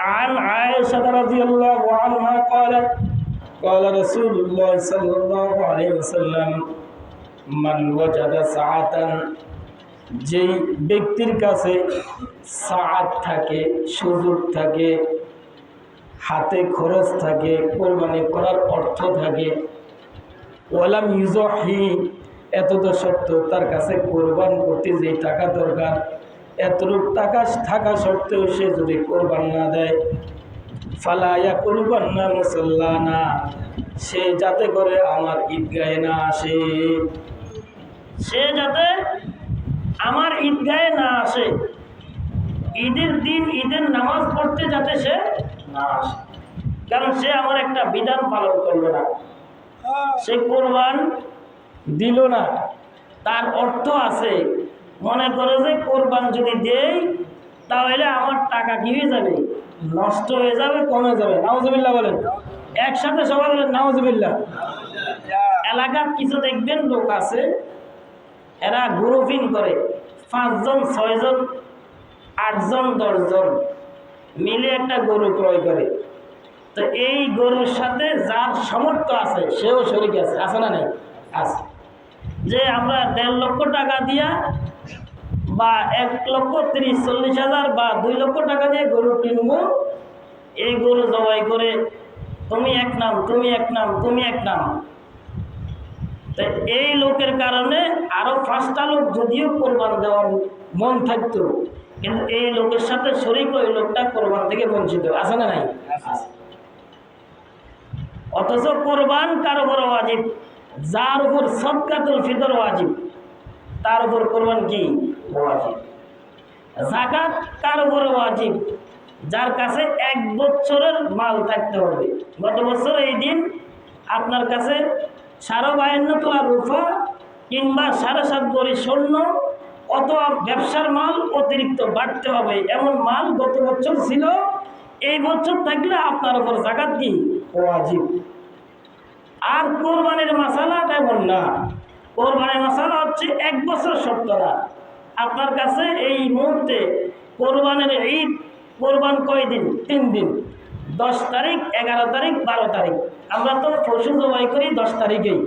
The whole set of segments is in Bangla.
عن عائشة رضي الله عنها قالت قال رسول الله صلى الله عليه وسلم من وجد ساعة যে ব্যক্তির কাছে সাআত থাকে, সুযোগ থাকে, হাতে খরচ থাকে, কোরবানি করার অর্থ থাকে, ওয়ালাম ইউজহি, এত তো সত্য তার কাছে কোরবান করতে যে টাকা দরকার এতটুকু টাকা থাকা সত্ত্বেও সে যদি কোরবান না দেয়, ফালায়া কোরবান না মুসাল্লানা, সে যাতে করে আমার ঈদগাহে না আসে, সে যাতে আমার ঈদগাহে না আসে, ঈদের দিন ঈদের নামাজ পড়তে যাতে সে না আসে, কারণ সে আমার একটা বিধান পালন করলো না, সে কোরবান দিল না। তার অর্থ আছে, মনে করে যে কোরবান যদি দেই তাহলে আমার টাকা কি হয়ে যাবে, নষ্ট হয়ে যাবে, কমে যাবে। নাউজুবিল্লাহ বলেন, একসাথে সবাই বলেন নাউজুবিল্লাহ। এলাকার কিছু দেখবেন লোক আছে, এরা গ্রুপিং করে, 5 জন 6 জন 8 জন 10 জন মিলে একটা গরু ক্রয় করে। তো এই গরুর সাথে যার সামর্থ্য আছে সেও শরীক আছে, আছে না নেই? আছে। যে আমরা 1.5 লক্ষ টাকা দিয়া বা 1,30,40,000 বা 2 লক্ষ টাকা দিয়ে গরু কিনবো, এই গরু জবাই করে তুমি এক নাম, তুমি এক নাম, তুমি এক নাম। তো এই লোকের কারণে আরো 5টা লোক যদিও কোরবান দেওয়ার মন থাকতো, কিন্তু এই লোকের সাথে শরীক ওই লোকটা কোরবান থেকে বঞ্চিত, আছে না নাই? অথচ কোরবান কার উপর ওয়াজিব? যার উপর সদকাতুল ফিতর ওয়াজিব তার উপর কোরবান কি ওয়াজিব। যাকাত কার উপর ওয়াজিব? যার কাছে 1 বছরের মাল থাকতে হবে। গত বছর এই দিন আপনার কাছে 52 তোলা রূপা কিংবা 7.5 ভরি স্বর্ণ অথবা ব্যবসার মাল অতিরিক্ত বাড়তে হবে, এমন মাল গত বছর ছিল, এই বছর থাকলে আপনার উপর যাকাত কি ওয়াজিব। আর কোরবানির মাসালা তেমন না। কোরবানির মাসালা হচ্ছে 1 বছর শর্ত না। আপনার কাছে এই মুহূর্তে কোরবানির ঈদ, কোরবান কয়দিন? 3 দিন, 10 তারিখ, 11 তারিখ, 12 তারিখ। আমরা তো পশু জবাই করি 10 তারিখেই।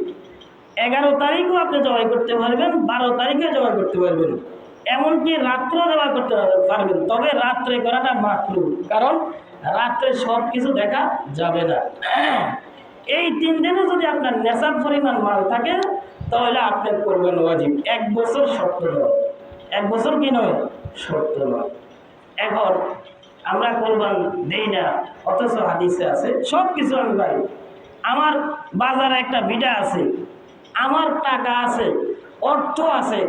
11 তারিখও আপনি জবাই করতে পারবেন, 12 তারিখে জবাই করতে পারবেন, এমনকি রাত্রেও জবাই করতে পারবেন। তবে রাত্রে করাটা মাকরুহ, কারণ রাত্রে সব কিছু দেখা যাবে না। এই 3 দিনে যদি আপনার নেশাব পরিমাণ মাল থাকে তাহলে আপনার কোরবান ওয়াজিব। 1 বছর শর্ত নয়, 1 বছর কি নয়, শর্ত নয়। এখন আমরা কোরবান দেই না, অথচ হাদিসে আছে সব কিছু আমি পাই। আমার বাজারে একটা ভিটা আছে, আমার টাকা আছে, অর্থ আছে,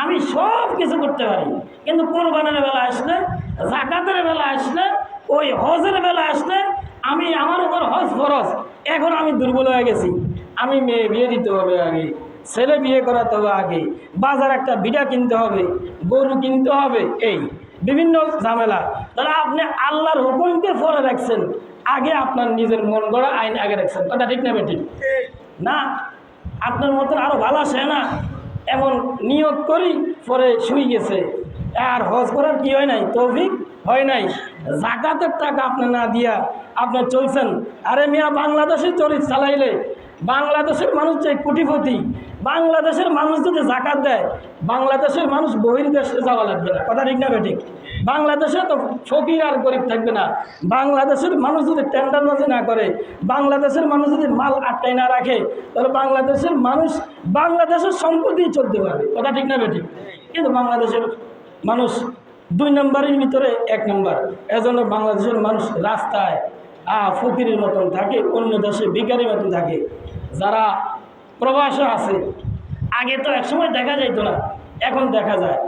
আমি সব কিছু করতে পারি, কিন্তু কোরবানের বেলা আসলে, যাকাতের বেলা আসলে, ওই হজের বেলা আসলে আমি, আমার উপর হজ ফরজ, এখন আমি দুর্বল হয়ে গেছি, আমি মেয়ে বিয়ে দিতে হবে আগে, ছেলে বিয়ে করাতে হবে আগে, বাজার একটা ভিটা কিনতে হবে, গরু কিনতে হবে, এই বিভিন্ন ঝামেলা। তাহলে আপনি আল্লাহর হুকুমকে পরে রাখছেন, আগে আপনার নিজের মন গড়া আইন আগে রাখছেন। কথা ঠিক না বেঠিক? না, আপনার মতন আরো ভালো আসে না, এমন নিয়ত করি পরে শুই গেছে, আর হজ করার কি হয় নাই, তৌফিক হয় নাই। যাকাতের টাকা আপনি না দিয়া আপনি চলছেন। আরে মিয়া, বাংলাদেশের চরিত চালাইলে বাংলাদেশের মানুষ যে কোটিপতি, বাংলাদেশের মানুষ যদি যাকাত দেয়, বাংলাদেশের মানুষ বহির্দেশে যাওয়া লাগবে না। কথা ঠিক না বেঠিক? বাংলাদেশে তো ফকির আর গরিব থাকবে না। বাংলাদেশের মানুষ যদি টেন্ডারবাজি না করে, বাংলাদেশের মানুষ যদি মাল আটকায় না রাখে, তাহলে বাংলাদেশের মানুষ বাংলাদেশের সম্পত্তি চলতে পারবে। কথা ঠিক না বেঠিক? কিন্তু বাংলাদেশের মানুষ 2 নম্বরের ভিতরে 1 নম্বর। এজন্য বাংলাদেশের মানুষ রাস্তায় ফকিরের মতন থাকে, অন্য দেশে ভিখারির মতন থাকে। যারা প্রবাসে আছে, আগে তো একসময় দেখা যেত না, এখন দেখা যায়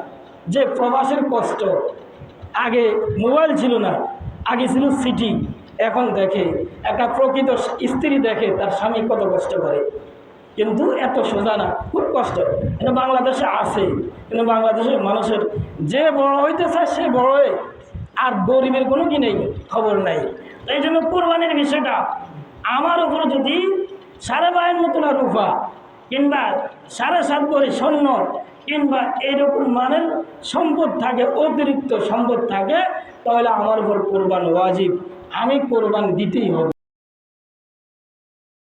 যে প্রবাসের কষ্ট। আগে মোবাইল ছিল না, আগে ছিল সিটি। এখন দেখে একটা প্রকৃত স্ত্রী দেখে তার স্বামী কত কষ্ট করে, কিন্তু এত সোজা না, খুব কষ্ট। কিন্তু বাংলাদেশে আছে, কিন্তু বাংলাদেশের মানুষের যে বড় হইতে চায় সে বড় হয়ে, আর গরিবের কোনো কি নেই, খবর নাই। এই জন্য কোরবানির বিষয়টা আমার উপরে যদি 52.5 তোলা রূপা কিংবা 7.5 ভরি স্বর্ণ কিংবা এরকম মানের সম্পদ থাকে, অতিরিক্ত সম্পদ থাকে, তাহলে আমার উপর কোরবান ওয়াজিব, আমি কোরবান দিতেই হবে।